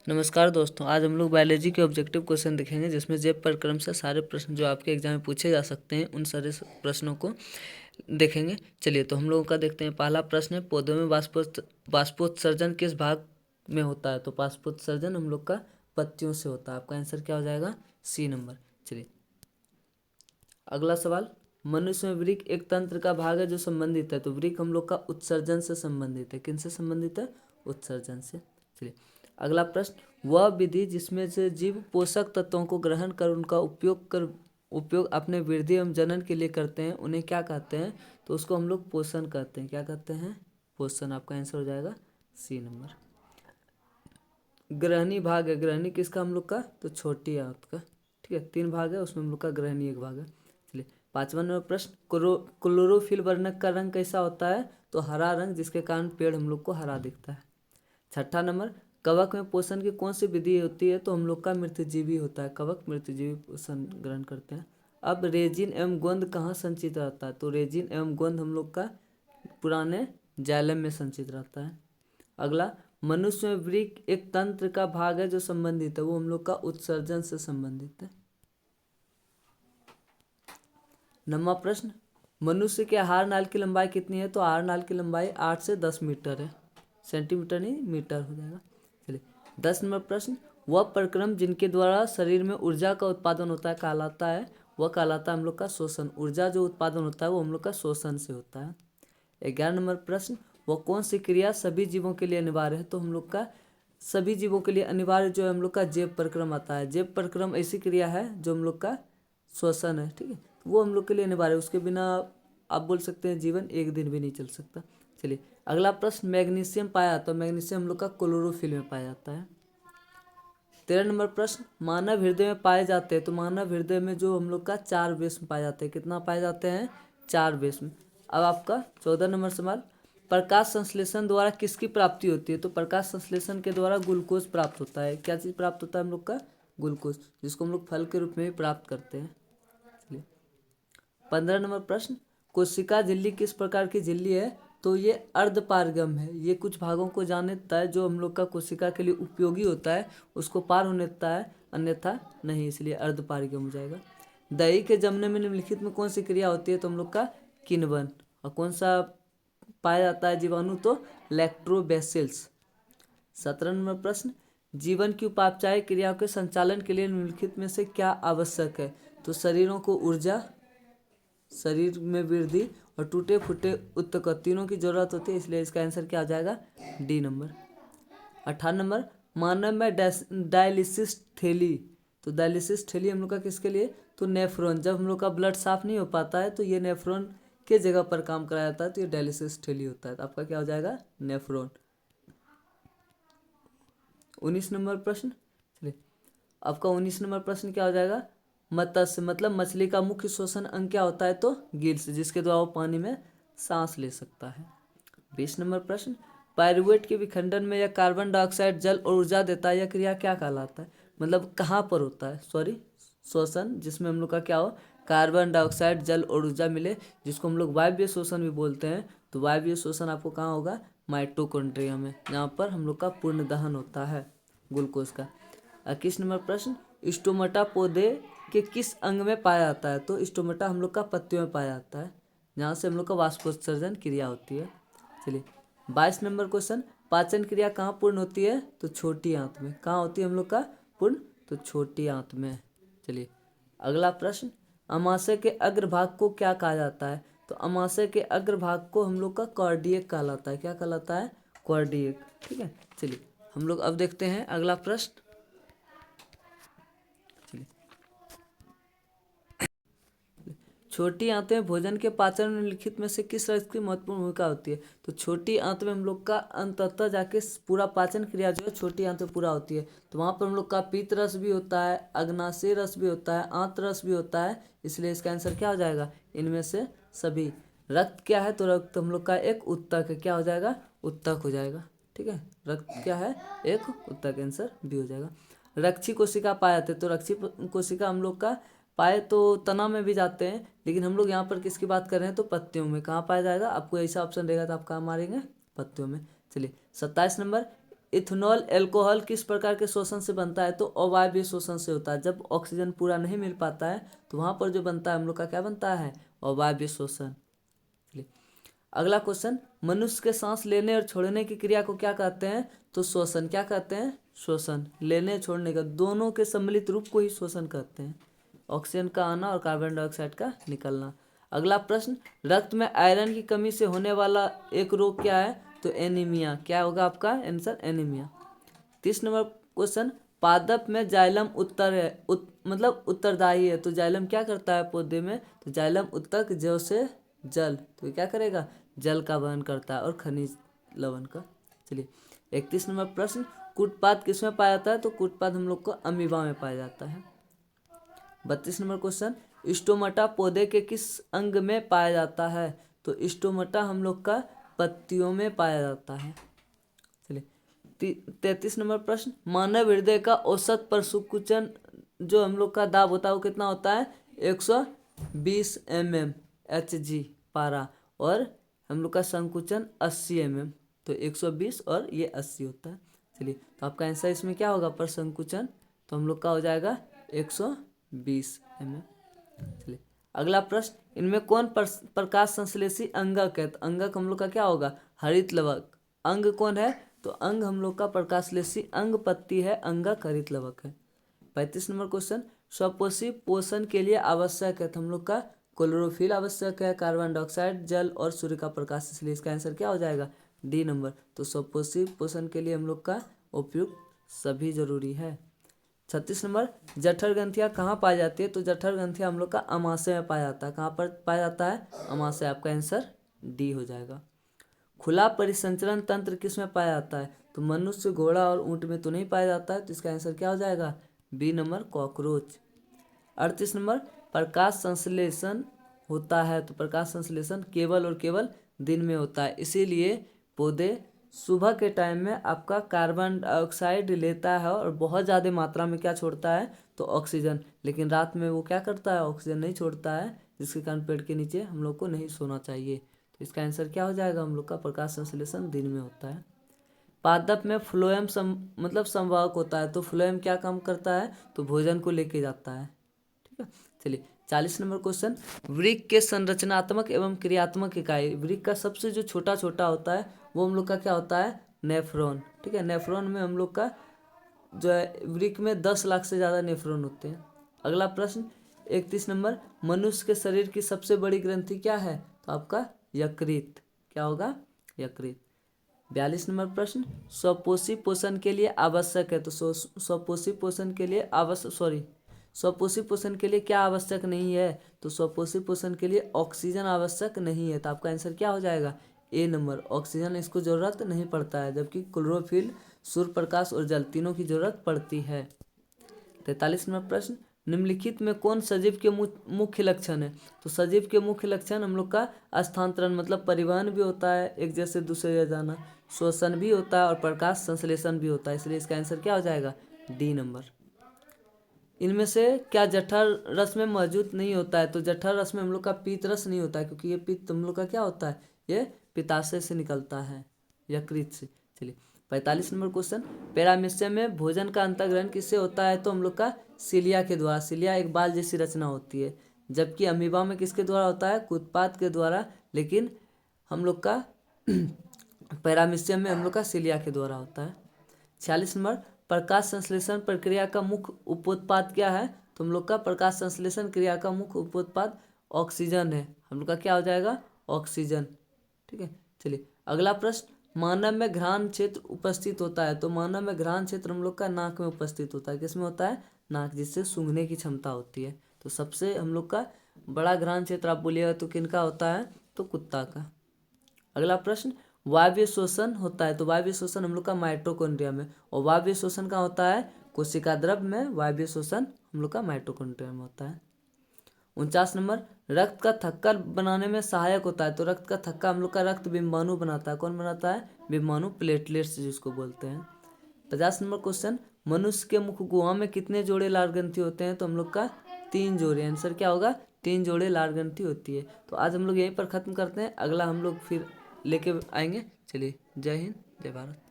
नमस्कार दोस्तों, आज हम लोग बायोलॉजी के ऑब्जेक्टिव क्वेश्चन देखेंगे जिसमें जैव प्रक्रम से सारे प्रश्न जो आपके एग्जाम में पूछे जा सकते हैं उन सारे प्रश्नों को देखेंगे। चलिए तो हम लोगों का देखते हैं। पहला प्रश्न है, पौधों में बाष्पोत्सर्जन किस भाग में होता है? तो बाष्पोत्सर्जन हम लोग का पत्तियों से होता है। आपका आंसर क्या हो जाएगा? C number. चलिए अगला सवाल, मनुष्य में वृक्क एक तंत्र का भाग है जो संबंधित है। तो वृक्क हम लोग का उत्सर्जन से संबंधित है। किन से संबंधित है? उत्सर्जन से। चलिए अगला प्रश्न, वह विधि जिसमें से जीव पोषक तत्वों को ग्रहण कर उनका उपयोग अपने वृद्धि एवं जनन के लिए करते हैं, उन्हें क्या कहते हैं? तो उसको हम लोग पोषण कहते हैं। क्या कहते हैं? पोषण। आपका आंसर हो जाएगा सी नंबर। ग्रहणी भाग है, ग्रहणी किसका हम लोग का? तो छोटी आंत का। ठीक है, 3 भाग है, उसमें हम लोग का ग्रहणी एक भाग है। चलिए 5वां नंबर प्रश्न, क्लोरोफिल वर्णक का रंग कैसा होता है? तो हरा रंग, जिसके कारण पेड़ हम लोग को हरा दिखता है। 6ठा नंबर, कवक में पोषण की कौन सी विधि होती है? तो हम लोग का मृतजीवी होता है। कवक मृतजीवी पोषण ग्रहण करते हैं। अब रेजिन एवं गोंद कहाँ संचित रहता है? तो रेजिन एवं गोंद हम लोग का पुराने जाइलम में संचित रहता है। अगला, मनुष्य में वृक्क एक तंत्र का भाग है जो संबंधित है, वो हम लोग का उत्सर्जन से संबंधित है। 9वां प्रश्न, मनुष्य के आहार नाल की लंबाई कितनी है? तो आहार नाल की लंबाई 8 से 10 मीटर है। सेंटीमीटर नहीं, मीटर हो जाएगा। चलिए 10 नंबर प्रश्न, वह प्रक्रम जिनके द्वारा शरीर में ऊर्जा का उत्पादन होता है कहलाता है? वह कहलाता है हम लोग का शोषण। ऊर्जा जो उत्पादन होता है वो हम लोग का शोषण से होता है। 11 नंबर प्रश्न, वह कौन सी क्रिया सभी जीवों के लिए अनिवार्य है? तो हम लोग का सभी जीवों के लिए अनिवार्य जो है हम लोग का जैव प्रक्रम आता है। जैव प्रक्रम ऐसी क्रिया है जो हम लोग का श्वसन है। ठीक है, वो हम लोग के लिए अनिवार्य है। उसके बिना आप बोल सकते हैं जीवन एक दिन भी नहीं चल सकता। चलिए अगला प्रश्न, मैग्नीशियम पाया जाता है। मैग्नीशियम हम लोग का क्लोरोफिल में पाया जाता है। 13 नंबर प्रश्न, मानव हृदय में पाए जाते हैं। तो मानव हृदय में जो हम लोग का 4 वेश्म पाए जाते हैं। कितना पाए जाते हैं? 4 वेश्म। अब आपका 14 नंबर सवाल, प्रकाश संश्लेषण द्वारा किसकी प्राप्ति होती है? तो प्रकाश संश्लेषण के द्वारा ग्लूकोज प्राप्त होता है। क्या चीज़ प्राप्त होता है हम लोग का? ग्लूकोज, जिसको हम लोग फल के रूप में भी प्राप्त करते हैं। चलिए 15 नंबर प्रश्न, कोशिका झिल्ली किस प्रकार की झिल्ली है? तो ये अर्धपारगम है। ये कुछ भागों को जाने देता है जो हम लोग का कोशिका के लिए उपयोगी होता है, उसको पार होने देता है, अन्यथा नहीं, इसलिए अर्धपारगम हो जाएगा। दही के जमने में निम्नलिखित में कौन सी क्रिया होती है? तो हम लोग का किण्वन। और कौन सा पाया जाता है जीवाणु? तो लैक्टोबैसिल्स। 17 नंबर प्रश्न, जीवन की उपापचय क्रियाओं के संचालन के लिए निम्नलिखित में से क्या आवश्यक है? तो शरीरों को ऊर्जा, शरीर में वृद्धि और टूटे फूटे उत्तक, तीनों की जरूरत होती है, इसलिए इसका आंसर क्या आ जाएगा? D number. 18 नंबर, मानव में डायलिसिस थैली। तो डायलिसिस थैली हम लोग का किसके लिए? तो नेफ्रॉन। जब हम लोग का ब्लड साफ नहीं हो पाता है तो ये नेफ्रॉन के जगह पर काम कराया जाता है, तो ये डायलिसिस थैली होता है। तो आपका क्या हो जाएगा? नेफ्रॉन। 19 नंबर प्रश्न, चलिए आपका 19 नंबर प्रश्न क्या हो जाएगा? मत्स्य मतलब मछली का मुख्य श्वसन अंग क्या होता है? तो गिल्स, जिसके द्वारा वो पानी में सांस ले सकता है। 20 नंबर प्रश्न, पायरुवेट के विखंडन में यह कार्बन डाइऑक्साइड जल और ऊर्जा देता है, यह क्रिया क्या कहलाता है? मतलब कहाँ पर होता है? सॉरी, श्वसन, जिसमें हम लोग का क्या हो? कार्बन डाइऑक्साइड जल और ऊर्जा मिले, जिसको हम लोग वायवीय श्वसन भी बोलते हैं। तो वायवीय श्वसन आपको कहाँ होगा? माइटोकॉन्ड्रिया में, जहाँ पर हम लोग का पूर्ण दहन होता है ग्लूकोज का। 21 नंबर प्रश्न, स्टोमेटा पौधे के किस अंग में पाया जाता है? तो स्टोमेटा हम लोग का पत्तियों में पाया जाता है, जहाँ से हम लोग का वाष्पोत्सर्जन क्रिया होती है। चलिए 22 नंबर क्वेश्चन, पाचन क्रिया कहाँ पूर्ण होती है? तो छोटी आंत में। कहाँ होती है हम लोग का पूर्ण? तो छोटी आंत में। चलिए अगला प्रश्न, अमाशय के अग्रभाग को क्या कहा जाता है? तो अमाशय के अग्रभाग को हम लोग का कार्डियक कहलाता है। क्या कहलाता है? कार्डियक। ठीक है, चलिए हम लोग अब देखते हैं अगला प्रश्न। चलिए छोटी आंतें भोजन के पाचन में निम्नलिखित में से किस रस की महत्वपूर्ण भूमिका होती है? तो छोटी आंत में हम लोग का अंततः जाके पूरा पाचन क्रिया जो है छोटी आंत में पूरा होती है। तो वहाँ पर हम लोग का पीत रस भी होता है, अग्नाशय रस भी होता है, आंत रस भी होता है, इसलिए इसका आंसर क्या हो जाएगा? इनमें से सभी। रक्त क्या है? तो रक्त हम लोग का एक उत्तक है। क्या हो जाएगा? उत्तक हो जाएगा। ठीक है, रक्त क्या है? एक उत्तक। आंसर बी हो जाएगा। रक्षी कोशिका पाए जाते हैं। तो रक्षी कोशिका हम लोग का पाए तो तना में भी जाते हैं, लेकिन हम लोग यहाँ पर किसकी बात कर रहे हैं? तो पत्तियों में। कहाँ पाया जाएगा? आपको ऐसा ऑप्शन रहेगा तो आप कहाँ मारेंगे? पत्तियों में। चलिए 27 नंबर, इथेनॉल एल्कोहल किस प्रकार के शोषण से बनता है? तो अवायवीय शोषण से होता है। जब ऑक्सीजन पूरा नहीं मिल पाता है तो वहाँ पर जो बनता है हम लोग का क्या बनता है? अवायवीय शोषण। चलिए अगला क्वेश्चन, मनुष्य के सांस लेने और छोड़ने की क्रिया को क्या कहते हैं? तो श्वसन। क्या कहते हैं? श्वसन। लेने छोड़ने का दोनों के सम्मिलित रूप को ही श्वसन कहते हैं। ऑक्सीजन का आना और कार्बन डाइऑक्साइड का निकलना। अगला प्रश्न, रक्त में आयरन की कमी से होने वाला एक रोग क्या है? तो एनीमिया। क्या होगा आपका आंसर? एनीमिया। 30 नंबर क्वेश्चन, पादप में जाइलम उत्तर है मतलब उत्तरदायी है। तो जाइलम क्या करता है पौधे में? तो जाइलम उत्तक जव से जल, तो क्या करेगा? जल का वहन करता है और खनिज लवण का। चलिए 31 नंबर प्रश्न, कूटपाद किसमें पाया जाता है? तो कूटपाद हम लोग को अमीबा में पाया जाता है। 32 नंबर क्वेश्चन, स्टोमाटा पौधे के किस अंग में पाया जाता है? तो स्टोमाटा हम लोग का पत्तियों में पाया जाता है। चलिए 33 नंबर प्रश्न, मानव हृदय का औसत प्रसंकुचन जो हम लोग का दाब होता है वो कितना होता है? 120 mm Hg पारा, और हम लोग का संकुचन 80 mm। तो 120 और ये 80 होता है। चलिए तो आपका आंसर इसमें क्या होगा? प्रसंकुचन। तो हम लोग का हो जाएगा 120 mm। चलिए अगला प्रश्न, इनमें कौन प्रकाश संश्लेषी अंगक है? तो अंगक हम लोग का क्या होगा? हरित लवक। अंग कौन है? तो अंग हम लोग का प्रकाशलेषी अंग पत्ती है, अंगक हरित लवक है। 35 नंबर क्वेश्चन, स्वपोषी पोषण के लिए आवश्यक है? तो हम लोग का क्लोरोफिल आवश्यक है, कार्बन डाइऑक्साइड, जल और सूर्य का प्रकाश। इसलिए इसका आंसर क्या हो जाएगा? D number. तो स्वपोषी पोषण के लिए हम लोग का उपयुक्त सभी जरूरी है। 36 नंबर, जठर ग्रंथियाँ कहाँ पाई जाती है? तो जठर ग्रंथियाँ हम लोग का अमाशय में पाया जाता है। कहाँ पर पाया जाता है? अमाशय। आपका आंसर डी हो जाएगा। खुला परिसंचरण तंत्र किस में पाया जाता है? तो मनुष्य, घोड़ा और ऊंट में तो नहीं पाया जाता है। तो इसका आंसर क्या हो जाएगा? B number, cockroach. 38 नंबर, प्रकाश संश्लेषण होता है। तो प्रकाश संश्लेषण केवल और केवल दिन में होता है, इसीलिए पौधे सुबह के टाइम में आपका कार्बन डाइऑक्साइड लेता है और बहुत ज़्यादा मात्रा में क्या छोड़ता है? तो ऑक्सीजन। लेकिन रात में वो क्या करता है? ऑक्सीजन नहीं छोड़ता है, जिसके कारण पेड़ के नीचे हम लोग को नहीं सोना चाहिए। तो इसका आंसर क्या हो जाएगा? हम लोग का प्रकाश संश्लेषण दिन में होता है। पादप में फ्लोएम मतलब संवाहक होता है। तो फ्लोएम क्या काम करता है? तो भोजन को लेके जाता है। ठीक है। चलिए 40 नंबर क्वेश्चन, वृक्क के संरचनात्मक एवं क्रियात्मक इकाई। वृक्क का सबसे जो छोटा छोटा होता है वो हम लोग का क्या होता है? नेफ्रॉन। ठीक है। नेफ्रॉन में हम लोग का जो है वृक्क में 10 लाख से ज़्यादा नेफ्रॉन होते हैं। अगला प्रश्न 31 नंबर, मनुष्य के शरीर की सबसे बड़ी ग्रंथि क्या है? तो आपका यकृत। क्या होगा? यकृत। 42 नंबर प्रश्न, स्वपोषी पोषण के लिए आवश्यक है। तो स्वपोषी पोषण के लिए स्वपोषी पोषण के लिए क्या आवश्यक नहीं है? तो स्वपोषी पोषण के लिए ऑक्सीजन आवश्यक नहीं है। तो आपका आंसर क्या हो जाएगा? ए नंबर, ऑक्सीजन इसको जरूरत नहीं पड़ता है, जबकि क्लोरोफिल, सूर्य प्रकाश और जल तीनों की जरूरत पड़ती है। 43 नंबर प्रश्न, निम्नलिखित में कौन सजीव के मुख्य लक्षण है? तो सजीव के मुख्य लक्षण हम लोग का स्थानांतरण मतलब परिवहन भी होता है, एक जगह से दूसरे जगह जाना, श्वसन भी होता है और प्रकाश संश्लेषण भी होता है। इसलिए इसका आंसर क्या हो जाएगा? D number. इनमें से क्या जठर रस में मौजूद नहीं होता है? तो जठर रस में हम लोग का पीत रस नहीं होता है, क्योंकि ये पित्त हम लोग का क्या होता है? ये पित्ताशय से निकलता है, यकृत से। चलिए 45 नंबर क्वेश्चन, पैरामीशियम में भोजन का अंतर्ग्रहण किससे होता है? तो हम लोग का सिलिया के द्वारा। सिलिया एक बाल जैसी रचना होती है, जबकि अमीबा में किसके द्वारा होता है? कूटपाद के द्वारा। लेकिन हम लोग का पैरामीशियम में हम लोग का सिलिया के द्वारा होता है। 46 नंबर, प्रकाश संश्लेषण प्रक्रिया का मुख्य उपोत्पाद क्या है? तो हम लोग का प्रकाश संश्लेषण क्रिया का मुख्य उपोत्पाद ऑक्सीजन है। हम लोग का क्या हो जाएगा? ऑक्सीजन। ठीक है। चलिए अगला प्रश्न, मानव में घ्राण क्षेत्र उपस्थित होता है। तो मानव में घ्राण क्षेत्र हम लोग का नाक में उपस्थित होता है। किस में होता है? नाक, जिससे सूंघने की क्षमता होती है। तो सबसे हम लोग का बड़ा घ्राण क्षेत्र आप बोलिएगा तो किनका होता है? तो कुत्ता का। अगला प्रश्न, वायवीय शोषण होता है। तो वायवीय शोषण हम लोग का माइटोकॉन्ड्रिया में, और वायवीय शोषण का होता है कोशिका द्रव्य में। वायवीय शोषण हम लोग का माइटोकॉन्ड्रिया में होता है। 49 नंबर, रक्त का थक्का बनाने में सहायक होता है। तो रक्त का थक्का हम लोग का रक्त बिंबाणु बनाता है। कौन बनाता है? बिंबाणु, प्लेटलेट्स जिसको बोलते हैं। 50 नंबर क्वेश्चन, मनुष्य के मुख गुहा में कितने जोड़े लार ग्रंथि होते हैं? तो हम लोग का 3 जोड़े। आंसर क्या होगा? 3 जोड़े लार ग्रंथि होती है। तो आज हम लोग यहीं पर खत्म करते हैं, अगला हम लोग फिर लेके आएंगे। चलिए, जय हिंद, जय भारत।